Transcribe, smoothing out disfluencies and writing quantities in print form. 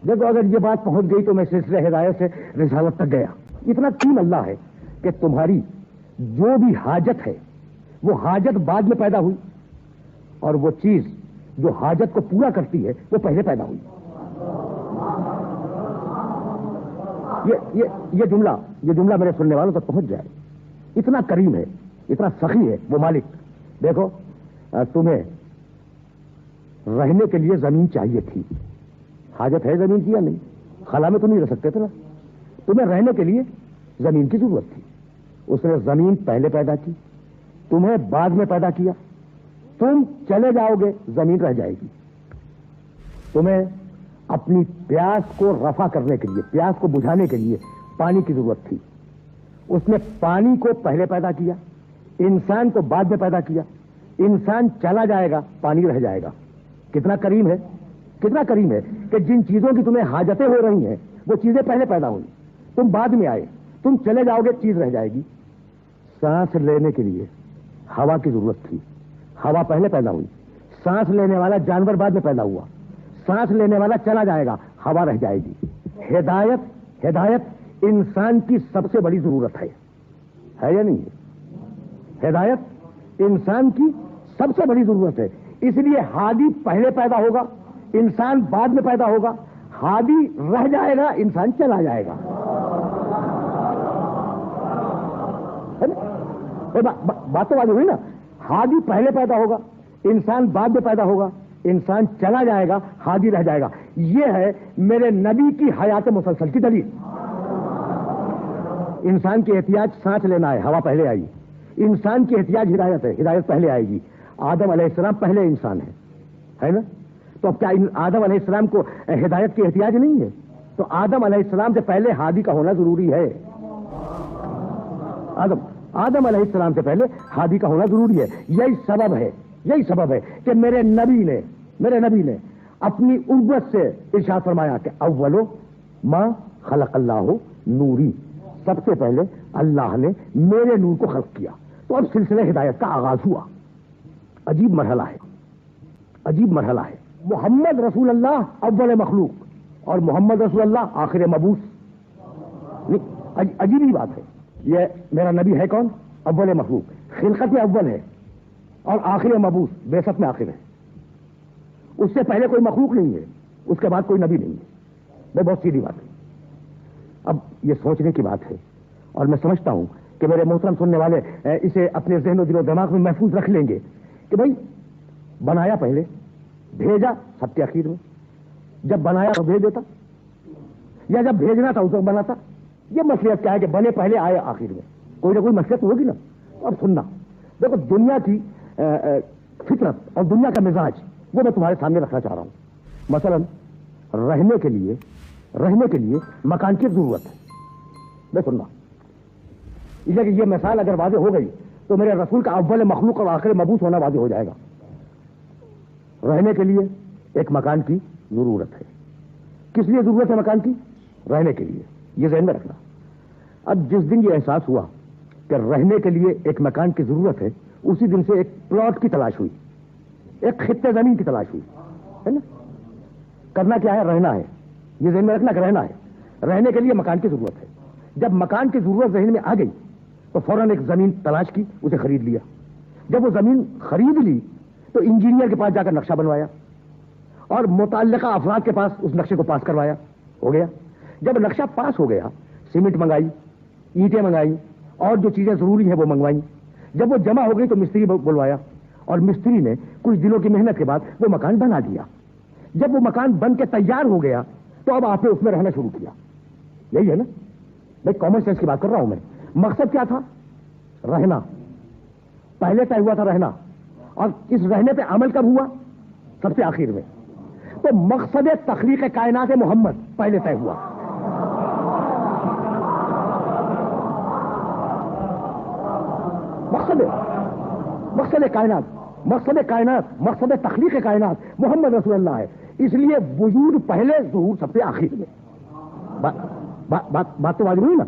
دیکھو اگر یہ بات پہنچ گئی تو میں سلسلہ ہدایت سے رسالت تک گیا. اتنا تین اللہ ہے کہ تمہاری جو بھی حاجت ہے وہ حاجت بعد میں پیدا ہوئی اور وہ چیز جو حاجت کو پورا کرتی ہے وہ پہلے پیدا ہوئی. یہ جملہ میرے سننے والوں تک پہنچ جائے. اتنا کریم ہے, اتنا سخی ہے وہ مالک. دیکھو تمہیں رہنے کے لیے زمین چاہیے تھی, حاجت ہے زمین کی یا نہیں؟ خلا میں تو نہیں رہ سکتے تھے نا. تمہیں رہنے کے لیے زمین کی ضرورت تھی, اس نے زمین پہلے پیدا کی, تمہیں بعد میں پیدا کیا. تم چلے جاؤ گے زمین رہ جائے گی. تمہیں اپنی پیاس کو رفع کرنے کے لیے, پیاس کو بجھانے کے لیے پانی کی ضرورت تھی, اس نے پانی کو پہلے پیدا کیا, انسان کو بعد میں پیدا کیا. انسان چلا جائے گا, پانی رہ جائے گا. کتنا کریم ہے, کتنا کریم ہے کہ جن چیزوں کی تمہیں حاجتیں ہو رہی ہیں وہ چیزیں پہلے پیدا ہوئی, تم بعد میں آئے. تم چلے جاؤ گے چیز رہ جائے گی. سانس لینے کے لیے ہوا کی ضرورت تھی, ہوا پہلے پیدا ہوئی. سانس لینے والا جانور بعد میں پیدا ہوا. سانس لینے والا چلا جائے گا, ہوا رہ جائے گی. ہدایت انسان کی سب سے بڑی ضرورت ہے یا نہیں ہے؟ ہدایت انسان کی سب سے بڑی ضرورت ہے. اس لیے ہادی پہلے پیدا ہوگا, انسان بعد میں پیدا ہوگا. ہادی رہ جائے گا, انسان چلا جائے گا. بات تو واضح ہوئی نا. ہادی پہلے پیدا ہوگا, انسان بعد میں پیدا ہوگا. انسان چلا جائے گا, ہادی رہ جائے گا. یہ ہے میرے نبی کی حیات مسلسل کی دلیل. انسان کی احتیاج سانس لینا ہے, ہوا پہلے آئی. انسان کی احتیاج ہدایت ہے, ہدایت پہلے آئے گی. آدم علیہ السلام پہلے انسان ہے نا. تو اب کیا آدم علیہ السلام کو ہدایت کی احتیاج نہیں ہے؟ تو آدم علیہ السلام سے پہلے ہادی کا ہونا ضروری ہے. آدم علیہ السلام سے پہلے ہادی کا ہونا ضروری ہے. یہی سبب ہے کہ میرے نبی نے اپنی عبرت سے ارشاد فرمایا کہ اولو ما خلق اللہ نوری, سب سے پہلے اللہ نے میرے نور کو خلق کیا. تو اب سلسلہ ہدایت کا آغاز ہوا. عجیب مرحلہ ہے. محمد رسول اللہ اول مخلوق اور محمد رسول اللہ آخر مبعوث. عجیب ہی بات ہے. یہ میرا نبی ہے کون؟ اول مخلوق, خلقت میں اول ہے اور آخر مبعوث, بعثت میں آخر ہے. اس سے پہلے کوئی مخلوق نہیں ہے, اس کے بعد کوئی نبی نہیں ہے. بہت سیدھی بات ہے. اب یہ سوچنے کی بات ہے اور میں سمجھتا ہوں کہ میرے محترم سننے والے اسے اپنے ذہن و دل و دماغ میں محفوظ رکھ لیں گے کہ بھائی بنایا پہلے, بھیجا سب کے اخیر میں. جب بنایا تو بھیج دیتا, یا جب بھیجنا تھا اس وقت بناتا. یہ مصلحت کیا ہے کہ بنے پہلے آئے آخر میں؟ کوئی نہ کوئی مصلحت ہوگی نا. اب سننا, دیکھو دنیا کی فطرت اور دنیا کا مزاج وہ میں تمہارے سامنے رکھنا چاہ رہا ہوں. مثلا رہنے کے لیے مکان کی ضرورت ہے. میں سننا, یہ مثال اگر واضح ہو گئی تو میرے رسول کا اول مخلوق اور آخر مبعوث ہونا واضح ہو جائے گا. رہنے کے لیے ایک مکان کی ضرورت ہے. کس لیے ضرورت ہے مکان کی؟ رہنے کے لیے. یہ ذہن میں رکھنا. اب جس دن یہ احساس ہوا کہ رہنے کے لیے ایک مکان کی ضرورت ہے, اسی دن سے ایک پلاٹ کی تلاش ہوئی, ایک خطے زمین کی تلاش ہوئی, ہے نا. کرنا کیا ہے؟ رہنا ہے. یہ ذہن میں رکھنا کہ رہنا ہے. رہنے کے لیے مکان کی ضرورت ہے. جب مکان کی ضرورت ذہن میں آ گئی تو فوراً ایک زمین تلاش کی, اسے خرید لیا. جب وہ زمین خرید لی تو انجینئر کے پاس جا کر نقشہ بنوایا اور متعلقہ افراد کے پاس اس نقشے کو پاس کروایا. ہو گیا. جب نقشہ پاس ہو گیا, سیمنٹ منگائی, اینٹیں منگائی اور جو چیزیں ضروری ہیں وہ منگوائیں. جب وہ جمع ہو گئی تو مستری بلوایا اور مستری نے کچھ دنوں کی محنت کے بعد وہ مکان بنا دیا. جب وہ مکان بن کے تیار ہو گیا تو اب آپ نے اس میں رہنا شروع کیا. یہی ہے نا بھائی, کامن سینس کی بات کر رہا ہوں میں. مقصد کیا تھا؟ رہنا. پہلے طے ہوا تھا رہنا, اور اس رہنے پہ عمل کب ہوا؟ سب سے آخر میں. تو مقصد تخلیق کائنات محمد پہلے طے ہوا. مقصد کائنات, مقصد تخلیق کائنات محمد رسول اللہ ہے. اس لیے وجود پہلے, ظہور سب سے آخر میں. بات تو واضح ہوئی نا.